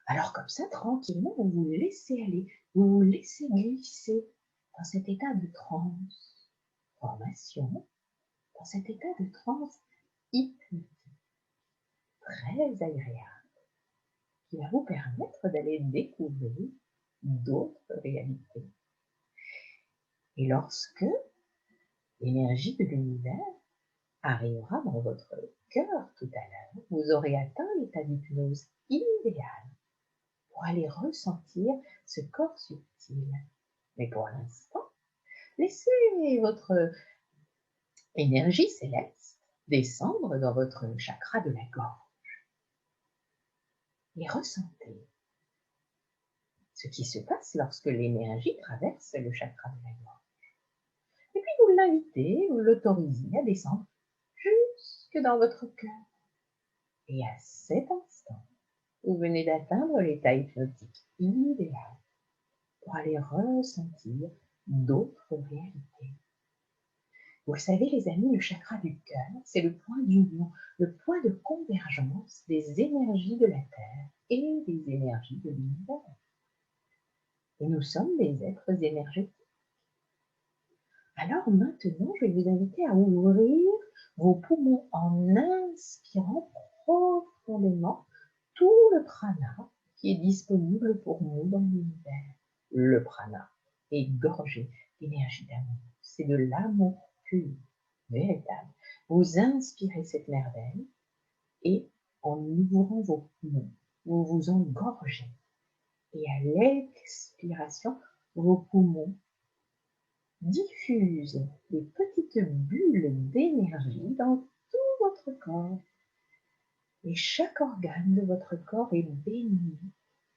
B: Alors comme ça, tranquillement, vous vous laissez aller, vous vous laissez glisser dans cet état de transformation, dans cet état de transe hypnotique, très agréable, qui va vous permettre d'aller découvrir d'autres réalités. Et lorsque l'énergie de l'univers arrivera dans votre cœur tout à l'heure, vous aurez atteint l'état d'hypnose idéal pour aller ressentir ce corps subtil. Mais pour l'instant, laissez votre énergie céleste descendre dans votre chakra de la gorge et ressentez ce qui se passe lorsque l'énergie traverse le chakra de la gorge. Et puis vous l'invitez, vous l'autorisez à descendre jusque dans votre cœur. Et à cet instant, vous venez d'atteindre l'état hypnotique idéal pour aller ressentir d'autres réalités. Vous le savez, les amis, le chakra du cœur, c'est le point d'union, le point de convergence des énergies de la Terre et des énergies de l'univers. Et nous sommes des êtres énergétiques. Alors maintenant, je vais vous inviter à ouvrir vos poumons en inspirant profondément tout le prana qui est disponible pour nous dans l'univers. Le prana est gorgé d'énergie d'amour. C'est de l'amour pur, véritable. Vous inspirez cette merveille et en ouvrant vos poumons, vous vous engorgez. Et à l'expiration, vos poumons diffusent des petites bulles d'énergie dans tout votre corps. Et chaque organe de votre corps est baigné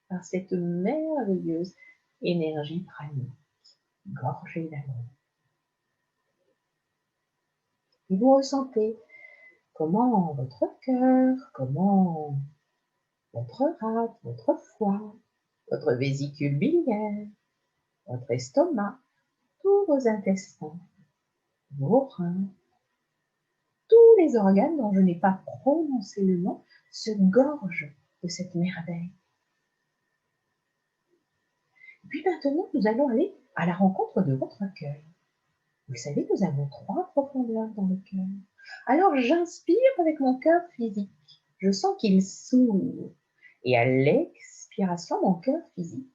B: par cette merveilleuse énergie pranique, gorgée d'amour. Et vous ressentez comment votre cœur, comment votre rate, votre foie, votre vésicule biliaire, votre estomac, tous vos intestins, vos reins, tous les organes dont je n'ai pas prononcé le nom se gorgent de cette merveille. Et puis maintenant, nous allons aller à la rencontre de votre cœur. Vous savez, nous avons 3 profondeurs dans le cœur. Alors j'inspire avec mon cœur physique. Je sens qu'il s'ouvre. Et à l'expiration, mon cœur physique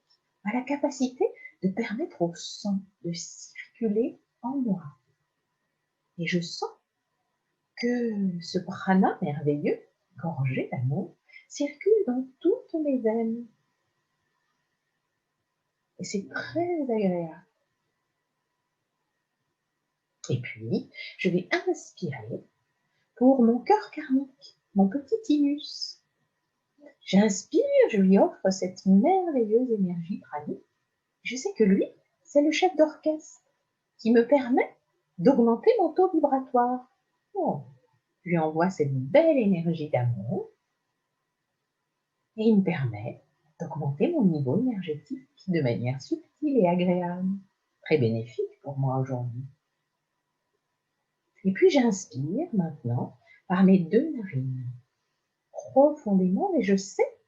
B: a la capacité de permettre au sang de circuler en moi. Et je sens que ce prana merveilleux, gorgé d'amour, circule dans toutes mes veines. Et c'est très agréable. Et puis, je vais inspirer pour mon cœur karmique, mon petit thymus. J'inspire, je lui offre cette merveilleuse énergie pranique. Je sais que lui, c'est le chef d'orchestre qui me permet d'augmenter mon taux vibratoire Bon, je lui envoie cette belle énergie d'amour et il me permet d'augmenter mon niveau énergétique de manière subtile et agréable, très bénéfique pour moi aujourd'hui. Et puis j'inspire maintenant par mes 2 narines, profondément, et je sais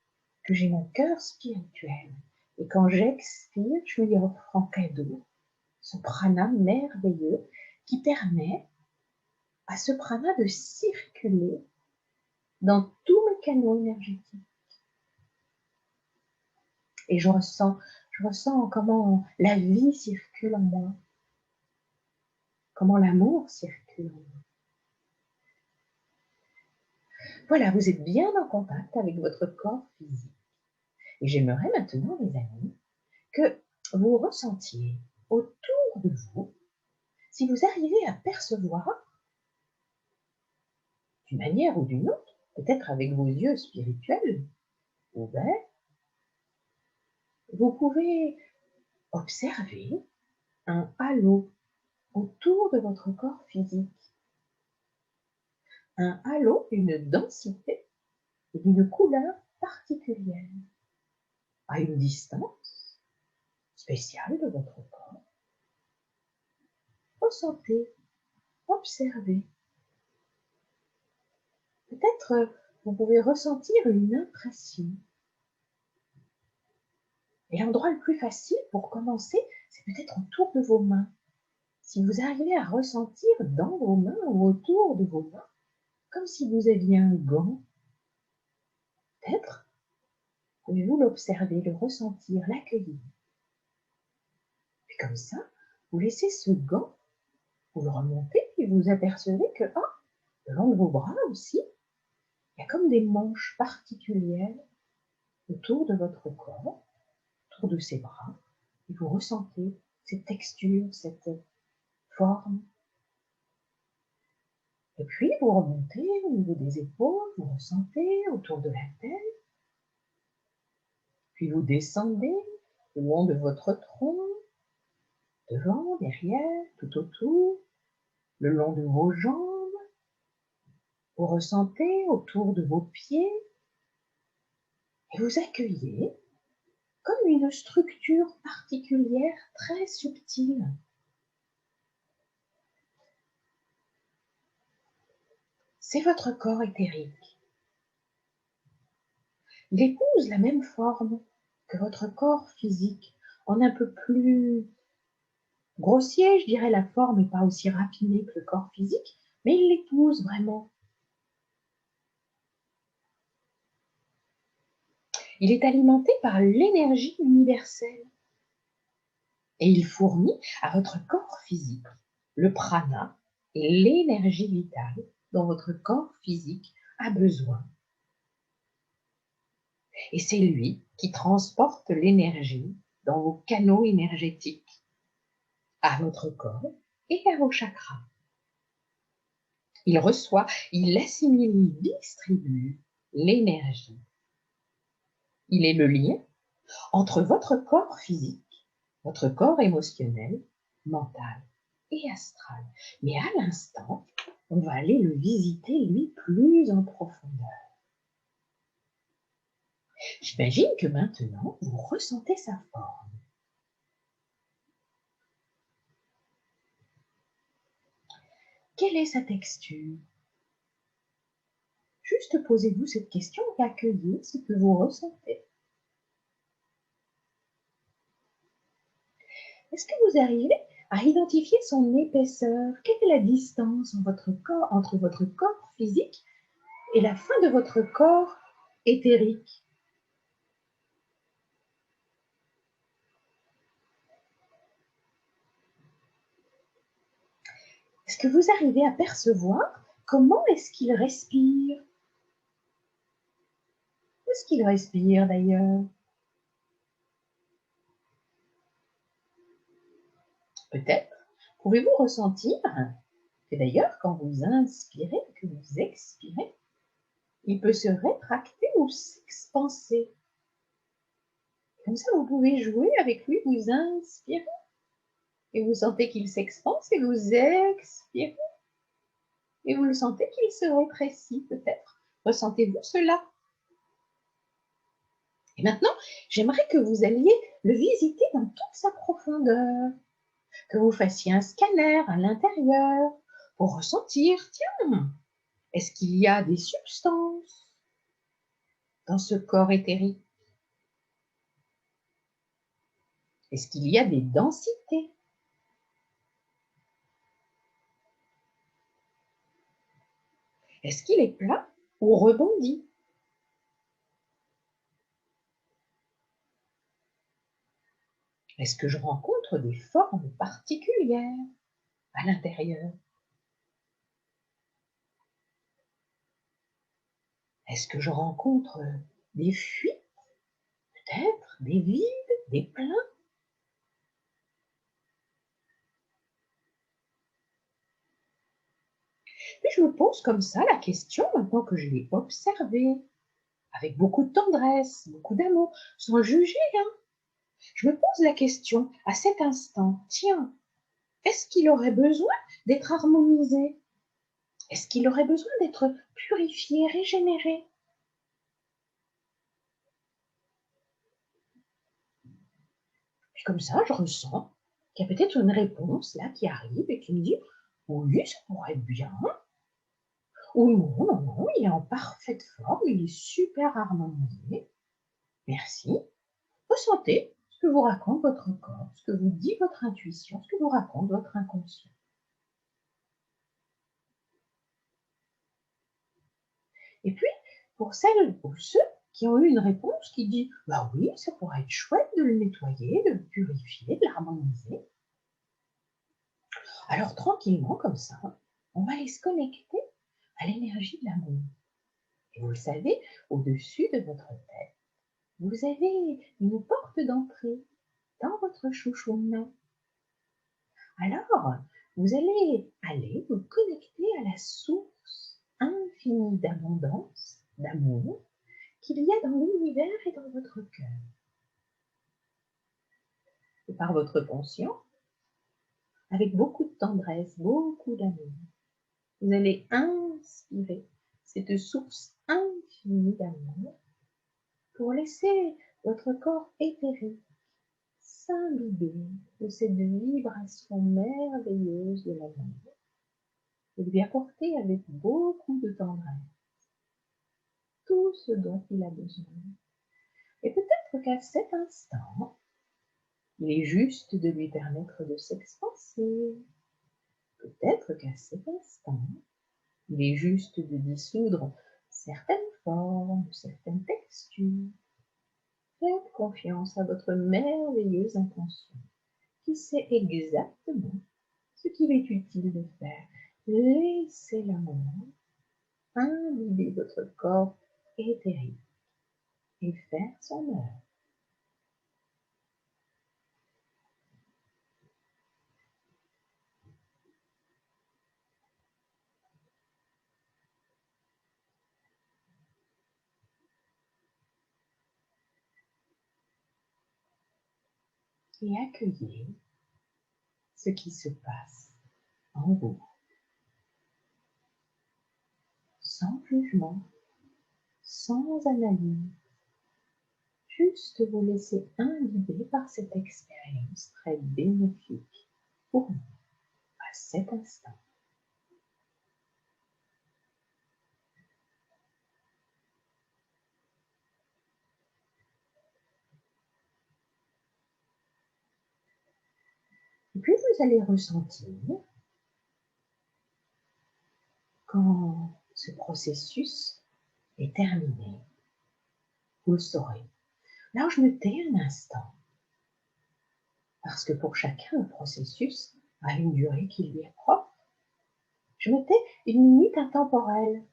B: que j'ai mon cœur spirituel. Et quand j'expire, je lui offre en cadeau ce prana merveilleux qui permet à ce prana de circuler dans tous mes canaux énergétiques. Et je ressens comment la vie circule en moi, comment l'amour circule en moi. Voilà, vous êtes bien en contact avec votre corps physique. Et j'aimerais maintenant, les amis, que vous ressentiez autour de vous, si vous arrivez à percevoir, d'une manière ou d'une autre, peut-être avec vos yeux spirituels ouverts, vous pouvez observer un halo autour de votre corps physique. Un halo d'une densité et d'une couleur particulière, à une distance spéciale de votre corps. Ressentez, observez. Peut-être vous pouvez ressentir une impression. Et l'endroit le plus facile pour commencer, c'est peut-être autour de vos mains. Si vous arrivez à ressentir dans vos mains ou autour de vos mains, comme si vous aviez un gant, peut-être pouvez-vous l'observer, le ressentir, l'accueillir. Puis comme ça, vous laissez ce gant, vous le remontez et vous apercevez que, le long de vos bras aussi, il y a comme des manches particulières autour de votre corps, autour de ses bras, et vous ressentez cette texture, cette forme. Et puis vous remontez au niveau des épaules, vous ressentez autour de la tête, puis vous descendez le long de votre tronc, devant, derrière, tout autour, le long de vos jambes, vous ressentez autour de vos pieds, et vous accueillez comme une structure particulière très subtile. C'est votre corps éthérique. Il épouse la même forme que votre corps physique, en un peu plus grossier, je dirais. La forme n'est pas aussi raffinée que le corps physique, mais il l'épouse vraiment. Il est alimenté par l'énergie universelle et il fournit à votre corps physique le prana et l'énergie vitale dont votre corps physique a besoin. Et c'est lui qui transporte l'énergie dans vos canaux énergétiques, à votre corps et à vos chakras. Il reçoit, il assimile, il distribue l'énergie. Il est le lien entre votre corps physique, votre corps émotionnel, mental et astral. Mais à l'instant, on va aller le visiter, lui, plus en profondeur. J'imagine que maintenant, vous ressentez sa forme. Quelle est sa texture? Juste posez-vous cette question et accueillez ce que vous ressentez. Est-ce que vous arrivez à identifier son épaisseur? Quelle est la distance entre votre corps physique et la fin de votre corps éthérique? Est-ce que vous arrivez à percevoir comment est-ce qu'il respire? Où est-ce qu'il respire d'ailleurs? Peut-être pouvez-vous ressentir que d'ailleurs quand vous inspirez, que vous expirez, il peut se rétracter ou s'expanser. Comme ça, vous pouvez jouer avec lui, vous inspirez et vous sentez qu'il s'expanse et vous expirez et vous le sentez qu'il se rétrécit peut-être. Ressentez-vous cela? Et maintenant, j'aimerais que vous alliez le visiter dans toute sa profondeur, que vous fassiez un scanner à l'intérieur pour ressentir, tiens, est-ce qu'il y a des substances dans ce corps éthérique? Est-ce qu'il y a des densités? Est-ce qu'il est plat ou rebondi? Est-ce que je rencontre des formes particulières à l'intérieur? Est-ce que je rencontre des fuites, peut-être, des vides, des pleins? Puis je me pose comme ça la question, maintenant que je l'ai observé, avec beaucoup de tendresse, beaucoup d'amour, sans juger, hein. Je me pose la question à cet instant, tiens, est-ce qu'il aurait besoin d'être harmonisé? Est-ce qu'il aurait besoin d'être purifié, régénéré? Puis comme ça, je ressens qu'il y a peut-être une réponse là qui arrive et qui me dit oui, ça pourrait être bien. Ou non, non, non, il est en parfaite forme, il est super harmonisé. Merci. Ressentez ce que vous raconte votre corps, ce que vous dit votre intuition, ce que vous raconte votre inconscient. Et puis, pour celles ou ceux qui ont eu une réponse qui dit bah oui, ça pourrait être chouette de le nettoyer, de le purifier, de l'harmoniser. Alors tranquillement comme ça, on va aller se connecter à l'énergie de l'amour. Et vous le savez, au-dessus de votre tête, vous avez une porte d'entrée dans votre chouchoune. Alors, vous allez aller vous connecter à la source infinie d'abondance, d'amour, qu'il y a dans l'univers et dans votre cœur. Et par votre conscient, avec beaucoup de tendresse, beaucoup d'amour, vous allez inspirer cette source infinie d'amour pour laisser votre corps éthérique s'imbiber de cette vibration merveilleuse de l'amour et lui apporter avec beaucoup de tendresse tout ce dont il a besoin. Et peut-être qu'à cet instant, il est juste de lui permettre de s'expanser. Peut-être qu'à cet instant, il est juste de dissoudre certaines formes, certaines textures. Faites confiance à votre merveilleuse intention qui sait exactement ce qu'il est utile de faire. Laissez l'amour imbiber votre corps éthérique et faire son œuvre. Et accueillez ce qui se passe en vous, sans jugement, sans analyse, juste vous laisser imbiber par cette expérience très bénéfique pour vous à cet instant. Et puis vous allez ressentir, quand ce processus est terminé, vous le saurez. Là, je me tais un instant, parce que pour chacun, le processus a une durée qui lui est propre. Je me tais une minute intemporelle.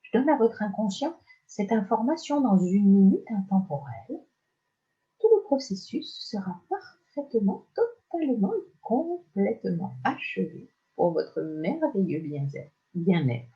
B: Je donne à votre inconscient cette information dans une minute intemporelle. Tout le processus sera parfaitement, totalement et complètement achevé pour votre merveilleux bien-être.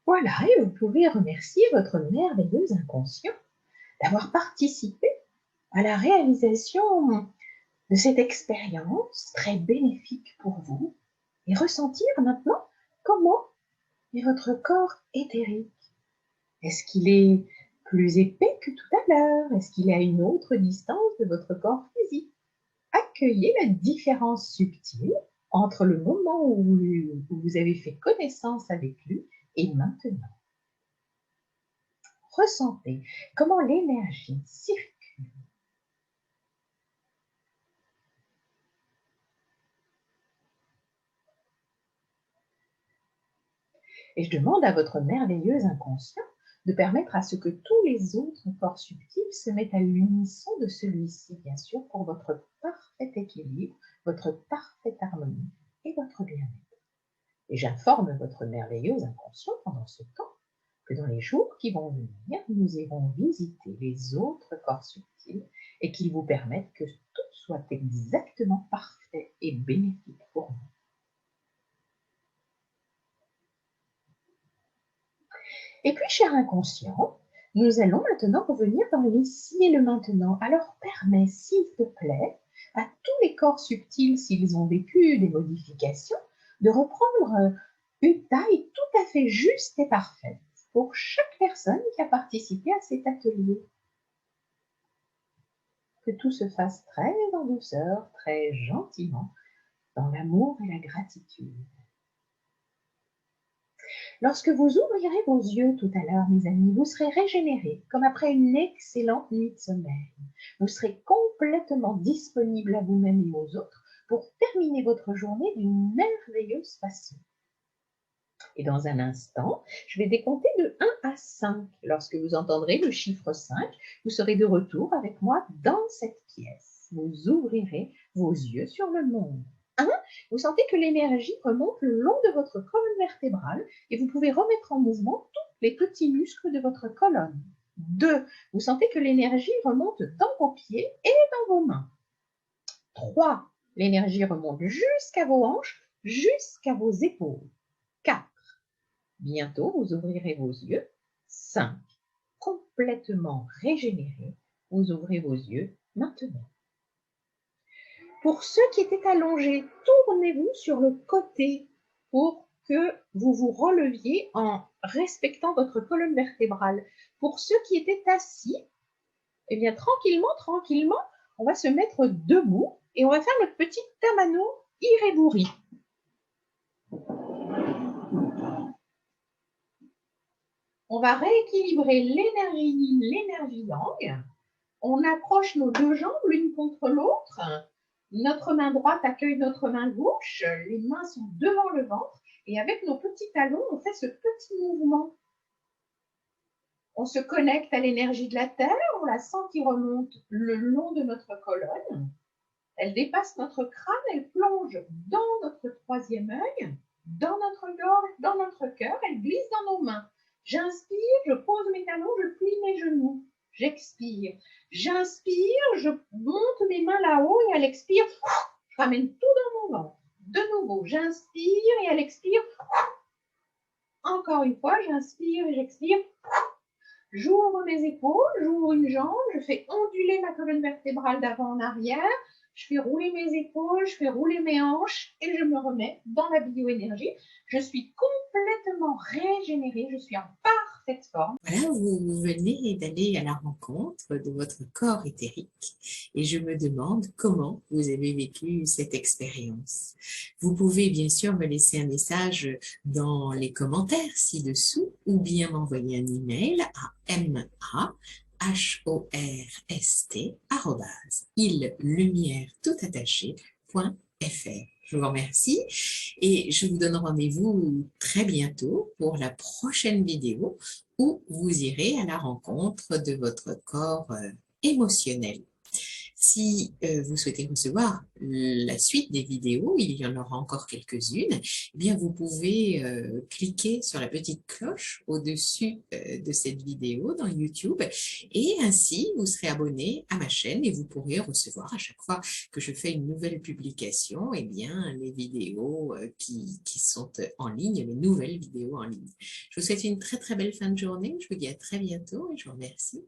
B: Voilà, et vous pouvez remercier votre merveilleux inconscient d'avoir participé à la réalisation de cette expérience très bénéfique pour vous et ressentir maintenant comment est votre corps éthérique. Est-ce qu'il est plus épais que tout à l'heure? Est-ce qu'il est à une autre distance de votre corps physique? Accueillez la différence subtile entre le moment où vous avez fait connaissance avec lui et maintenant. Ressentez comment l'énergie circule. Et je demande à votre merveilleux inconscient de permettre à ce que tous les autres corps subtils se mettent à l'unisson de celui-ci, bien sûr, pour votre parfait équilibre, votre parfaite harmonie et votre bien-être. Et j'informe votre merveilleux inconscient pendant ce temps que dans les jours qui vont venir, nous irons visiter les autres corps subtils et qu'ils vous permettent que tout soit exactement parfait et bénéfique pour vous. Et puis, cher inconscient, nous allons maintenant revenir dans l'ici et le maintenant. Alors, permets, s'il te plaît, à tous les corps subtils, s'ils ont vécu des modifications, de reprendre une taille tout à fait juste et parfaite pour chaque personne qui a participé à cet atelier. Que tout se fasse très en douceur, très gentiment, dans l'amour et la gratitude. Lorsque vous ouvrirez vos yeux tout à l'heure, mes amis, vous serez régénérés comme après une excellente nuit de sommeil. Vous serez complètement disponible à vous-même et aux autres pour terminer votre journée d'une merveilleuse façon. Et dans un instant, je vais décompter de 1 à 5. Lorsque vous entendrez le chiffre 5, vous serez de retour avec moi dans cette pièce. Vous ouvrirez vos yeux sur le monde. 1, vous sentez que l'énergie remonte le long de votre colonne vertébrale et vous pouvez remettre en mouvement tous les petits muscles de votre colonne. 2, vous sentez que l'énergie remonte dans vos pieds et dans vos mains. 3, l'énergie remonte jusqu'à vos hanches, jusqu'à vos épaules. 4, bientôt vous ouvrirez vos yeux. 5, complètement régénéré, vous ouvrez vos yeux maintenant. Pour ceux qui étaient allongés, tournez-vous sur le côté pour que vous vous releviez en respectant votre colonne vertébrale. Pour ceux qui étaient assis, eh bien tranquillement, on va se mettre debout et on va faire notre petit tamano iréburi. On va rééquilibrer l'énergie yin, l'énergie yang. On accroche nos deux jambes l'une contre l'autre. Notre main droite accueille notre main gauche, les mains sont devant le ventre et avec nos petits talons, on fait ce petit mouvement. On se connecte à l'énergie de la Terre, on la sent qui remonte le long de notre colonne. Elle dépasse notre crâne, elle plonge dans notre troisième œil, dans notre gorge, dans notre cœur, elle glisse dans nos mains. J'inspire, je pose mes talons, je plie mes genoux. J'expire. J'inspire, je monte mes mains là-haut et à l'expire, je ramène tout dans mon ventre. De nouveau, j'inspire et à l'expire, encore une fois, j'inspire et j'expire. J'ouvre mes épaules, j'ouvre une jambe, je fais onduler ma colonne vertébrale d'avant en arrière, je fais rouler mes épaules, je fais rouler mes hanches et je me remets dans la bioénergie. Je suis complètement régénérée, je suis en parfaite forme.
A: Voilà, vous venez d'aller à la rencontre de votre corps éthérique et je me demande comment vous avez vécu cette expérience. Vous pouvez bien sûr me laisser un message dans les commentaires ci-dessous ou bien m'envoyer un email à mahorst@illumière-tout-attaché.fr. Je vous remercie et je vous donne rendez-vous très bientôt pour la prochaine vidéo où vous irez à la rencontre de votre corps émotionnel. Si si vous souhaitez recevoir la suite des vidéos, il y en aura encore quelques-unes, eh bien vous pouvez cliquer sur la petite cloche au-dessus de cette vidéo dans YouTube et ainsi vous serez abonné à ma chaîne et vous pourrez recevoir à chaque fois que je fais une nouvelle publication, eh bien les vidéos qui sont en ligne, les nouvelles vidéos en ligne. Je vous souhaite une très très belle fin de journée, je vous dis à très bientôt et je vous remercie.